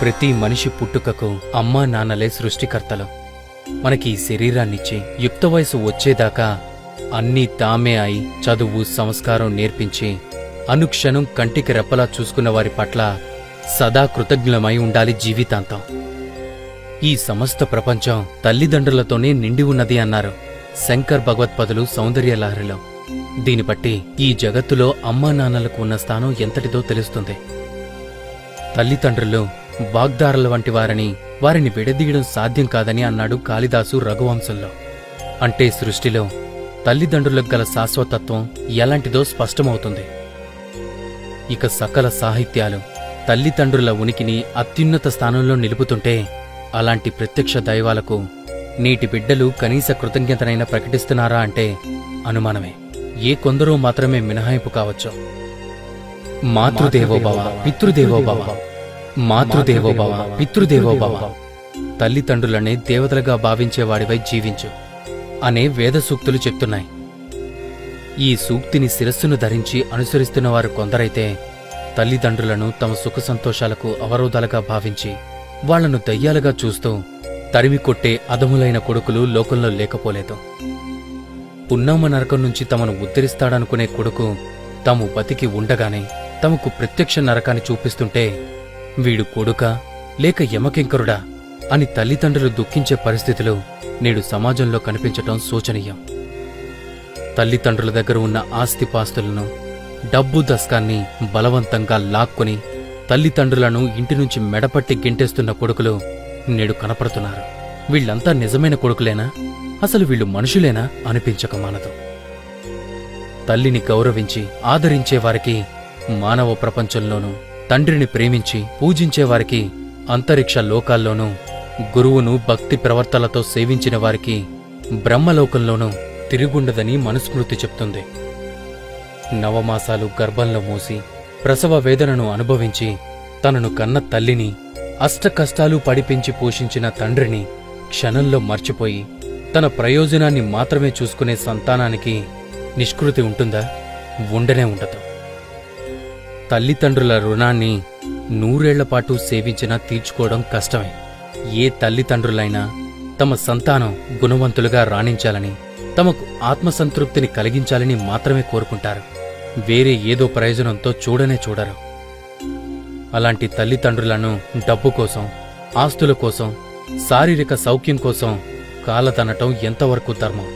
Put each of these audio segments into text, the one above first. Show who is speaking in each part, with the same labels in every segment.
Speaker 1: ప్రతి మనిషి పుట్టుకకు అమ్మా నాన్నలే సృష్టికర్తలు. మనకి ఈ శరీరాన్నిచ్చి యుక్త వయసు వచ్చేదాకా అన్నీ తామే అయి చదువు సంస్కారం నేర్పించి అనుక్షణం కంటికి రెప్పలా చూసుకున్న వారి పట్ల సదా కృతజ్ఞులమై ఉండాలి జీవితాంతం. ఈ సమస్త ప్రపంచం తల్లిదండ్రులతోనే నిండి ఉన్నది అన్నారు శంకర్ భగవత్పదులు సౌందర్యలహరిలో. దీని బట్టి ఈ జగత్తులో అమ్మా నాన్నలకు ఉన్న స్థానం ఎంతటిదో తెలుస్తుంది. తల్లిదండ్రులు వాగ్దారుల వంటి వారిని విడదీయడం సాధ్యం కాదని అన్నాడు కాళిదాసు రఘువంశంలో. అంటే సృష్టిలో తల్లిదండ్రులకు గల శాశ్వతత్వం ఎలాంటిదో స్పష్టమవుతుంది. ఇక సకల సాహిత్యాలు తల్లిదండ్రుల ఉనికిని అత్యున్నత స్థానంలో నిలుపుతుంటే అలాంటి ప్రత్యక్ష దైవాలకు నేటి బిడ్డలు కనీస కృతజ్ఞతనైనా ప్రకటిస్తున్నారా అంటే అనుమానమే. ఏ కొందరో మాత్రమే మినహాయింపు కావచ్చు. మాతృదేవోభవ పితృదేవోభవ, మాతృదేవోభవ పితృదేవోభవ, తల్లిదండ్రులనే దేవతలుగా భావించేవాడివై జీవించు అనే వేద సూక్తులు చెప్తున్నాయి. ఈ సూక్తిని శిరస్సును ధరించి అనుసరిస్తున్నవారు కొందరైతే తల్లిదండ్రులను తమ సుఖ సంతోషాలకు అవరోధాలుగా భావించి వాళ్లను దయ్యాలుగా చూస్తూ తరిమి కొట్టే అధములైన కొడుకులు లోకంలో లేకపోలేదు. పున్నామ నరకం నుంచి తమను ఉద్ధరిస్తాడనుకునే కొడుకు తాము బతికి ఉండగానే తమకు ప్రత్యక్ష నరకాన్ని చూపిస్తుంటే వీడు కొడుకా లేక యమకింకరుడా అని తల్లిదండ్రులు దుఃఖించే పరిస్థితులు నేడు సమాజంలో కనిపించటం శోచనీయం. తల్లిదండ్రుల దగ్గర ఉన్న ఆస్తిపాస్తులను డబ్బు దస్కాన్ని బలవంతంగా లాక్కొని తల్లిదండ్రులను ఇంటి నుంచి మెడపట్టి గింటేస్తున్న కొడుకులు నేడు కనపడుతున్నారు. వీళ్లంతా నిజమైన కొడుకులేనా? అసలు వీళ్ళు మనుషులేనా అనిపించక మానదు. తల్లిని గౌరవించి ఆదరించేవారికి మానవ ప్రపంచంలోనూ, తండ్రిని ప్రేమించి పూజించేవారికి అంతరిక్ష లోకాల్లోనూ, గురువును భక్తి ప్రవర్తనలతో సేవించిన వారికి బ్రహ్మలోకంలోనూ తిరుగుండదని మనుస్మృతి చెప్తుంది. నవమాసాలు గర్భంలో మోసి ప్రసవ వేదనను అనుభవించి తనను కన్న తల్లిని అష్టకష్టాలు పడిపించి పోషించిన తండ్రిని క్షణంలో మర్చిపోయి తన ప్రయోజనాన్ని మాత్రమే చూసుకునే సంతానానికి నిష్కృతి ఉంటుందా? ఉండనే ఉండదు. తల్లిదండ్రుల రుణాన్ని 100 ఏళ్లపాటు సేవించినా తీర్చుకోవడం కష్టమే. ఏ తల్లిదండ్రులైనా తమ సంతానం గుణవంతులుగా రాణించాలని, తమకు ఆత్మసంతృప్తిని కలిగించాలని మాత్రమే కోరుకుంటారు. వేరే ఏదో ప్రయోజనంతో చూడనే చూడరు. అలాంటి తల్లిదండ్రులను డబ్బు కోసం, ఆస్తుల కోసం, శారీరక సౌఖ్యం కోసం కాలతనటం ఎంతవరకు ధర్మం?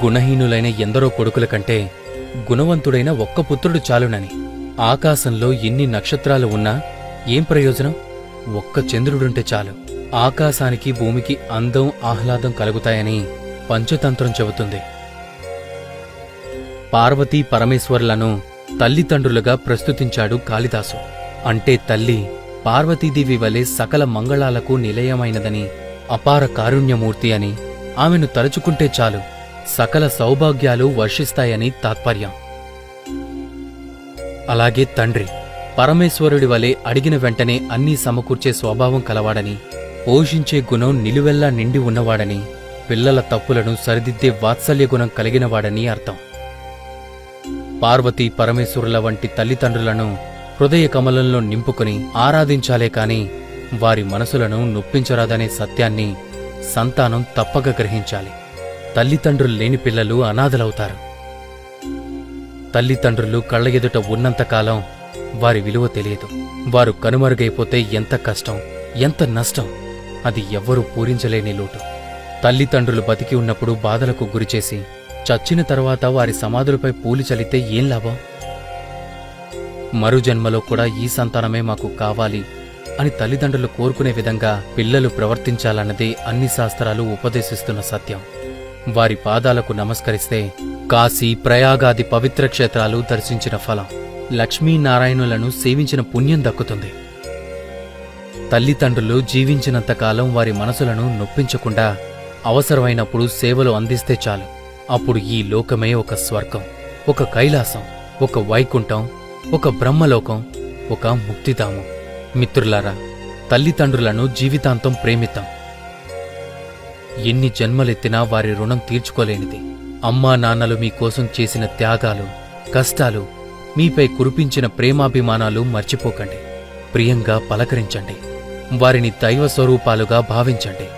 Speaker 1: గుణహీనులైన ఎందరో కొడుకుల కంటే గుణవంతుడైన ఒక్క పుత్రుడు చాలునని. ఆకాశంలో ఎన్ని నక్షత్రాలు ఉన్నా ఏం ప్రయోజనం? ఒక్క చంద్రుడుంటే చాలు. ఆకాశానికి భూమికి అందం ఆహ్లాదం కలుగుతాయని పంచతంత్రం చెబుతుంది. పార్వతీ పరమేశ్వరులను తల్లిదండ్రులుగా ప్రస్తుతించాడు కాళిదాసు. అంటే తల్లి పార్వతీదేవి వలె సకల మంగళాలకు నిలయమైనదని, అపార కారుణ్యమూర్తి అని, ఆమెను తలుచుకుంటే చాలు సకల సౌభాగ్యాలు వర్షిస్తాయని తాత్పర్యం. అలాగే తండ్రి పరమేశ్వరుడి వలె అడిగిన వెంటనే అన్నీ సమకూర్చే స్వభావం కలవాడని, పోషించే గుణం నిలువెల్లా నిండి ఉన్నవాడని, పిల్లల తప్పులను సరిదిద్దే వాత్సల్య గుణం కలిగినవాడని అర్థం. పార్వతీ పరమేశ్వరుల వంటి తల్లిదండ్రులను హృదయ కమలంలో నింపుకుని ఆరాధించాలే కాని వారి మనసులను నొప్పించరాదనే సత్యాన్ని సంతానం తప్పక గ్రహించాలి. తల్లిదండ్రులు లేని పిల్లలు అనాథలవుతారు. తల్లిదండ్రులు కళ్ల ఎదుట ఉన్నంతకాలం వారి విలువ తెలియదు. వారు కనుమరుగైపోతే ఎంత కష్టం, ఎంత నష్టం, అది ఎవ్వరూ పూరించలేని లోటు. తల్లిదండ్రులు బతికి ఉన్నప్పుడు బాధలకు గురిచేసి చచ్చిన తర్వాత వారి సమాధులపై పూలు చల్లితే ఏం లాభం? మరు జన్మలో కూడా ఈ సంతానమే మాకు కావాలి అని తల్లిదండ్రులు కోరుకునే విధంగా పిల్లలు ప్రవర్తించాలన్నదే అన్ని శాస్త్రాలు ఉపదేశిస్తున్న సత్యం. వారి పాదాలకు నమస్కరిస్తే కాశీ, ప్రయాగాది పవిత్ర క్షేత్రాలు దర్శించిన ఫలం, లక్ష్మీనారాయణులను సేవించిన పుణ్యం దక్కుతుంది. తల్లిదండ్రులు జీవించినంతకాలం వారి మనసులను నొప్పించకుండా అవసరమైనప్పుడు సేవలు అందిస్తే చాలు. అప్పుడు ఈ లోకమే ఒక స్వర్గం, ఒక కైలాసం, ఒక వైకుంఠం, ఒక బ్రహ్మలోకం, ఒక ముక్తిధామం. మిత్రులారా, తల్లిదండ్రులను జీవితాంతం ప్రేమిద్దాం. ఎన్ని జన్మలెత్తినా వారి రుణం తీర్చుకోలేనిది. అమ్మా నాన్నలు మీకోసం చేసిన త్యాగాలు, కష్టాలు, మీపై కురిపించిన ప్రేమాభిమానాలు మర్చిపోకండి. ప్రియంగా పలకరించండి. వారిని దైవ స్వరూపాలుగా భావించండి.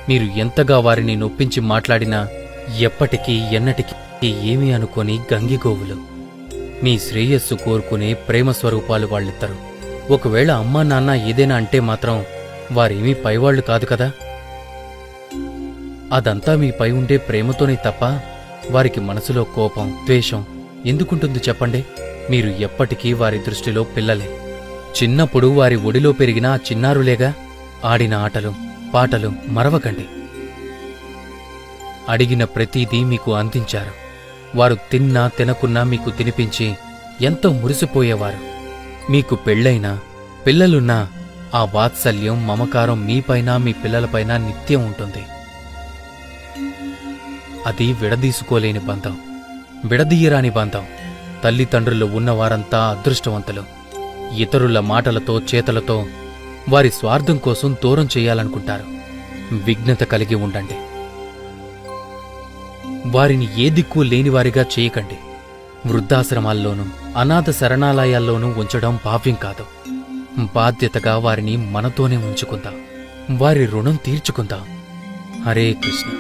Speaker 1: మీరు ఎంతగా వారిని నొప్పించి మాట్లాడినా ఎప్పటికీ ఎన్నటికీ ఏమీ అనుకోని గంగిగోవులు. మీ శ్రేయస్సు కోరుకునే ప్రేమ స్వరూపాలు వాళ్ళిద్దరు. ఒకవేళ అమ్మా నాన్న ఏదైనా అంటే మాత్రం వారేమీ పైవాళ్లు కాదు కదా. అదంతా మీపై ఉండే ప్రేమతోనే తప్ప వారికి మనసులో కోపం, ద్వేషం ఎందుకుంటుంది చెప్పండి? మీరు ఎప్పటికీ వారి దృష్టిలో పిల్లలే. చిన్నప్పుడు వారి ఒడిలో పెరిగిన ఆ చిన్నారులేగా. ఆడిన ఆటలు, పాటలు మరవకండి. అడిగిన ప్రతీదీ మీకు అందించారు. వారు తిన్నా తినకున్నా మీకు తినిపించి ఎంతో మురిసిపోయేవారు. మీకు పెళ్ళైనా పిల్లలున్నా ఆ వాత్సల్యం, మమకారం మీపైన మీ పిల్లలపైన నిత్యం ఉంటుంది. అది విడదీసుకోలేని బంధం, విడదీయరాని బంధం. తల్లిదండ్రులు ఉన్నవారంతా అదృష్టవంతులు. ఇతరుల మాటలతో, చేతలతో వారి స్వార్థం కోసం దూరం చెయ్యాలనుకుంటారు. విఘ్నత కలిగి ఉండండి. వారిని ఏ దిక్కు లేనివారిగా చేయకండి. వృద్ధాశ్రమాల్లోనూ అనాథ శరణాలయాల్లోనూ ఉంచడం భావ్యం కాదు. బాధ్యతగా వారిని మనతోనే ఉంచుకుందాం. వారి రుణం తీర్చుకుందాం. హరే కృష్ణ.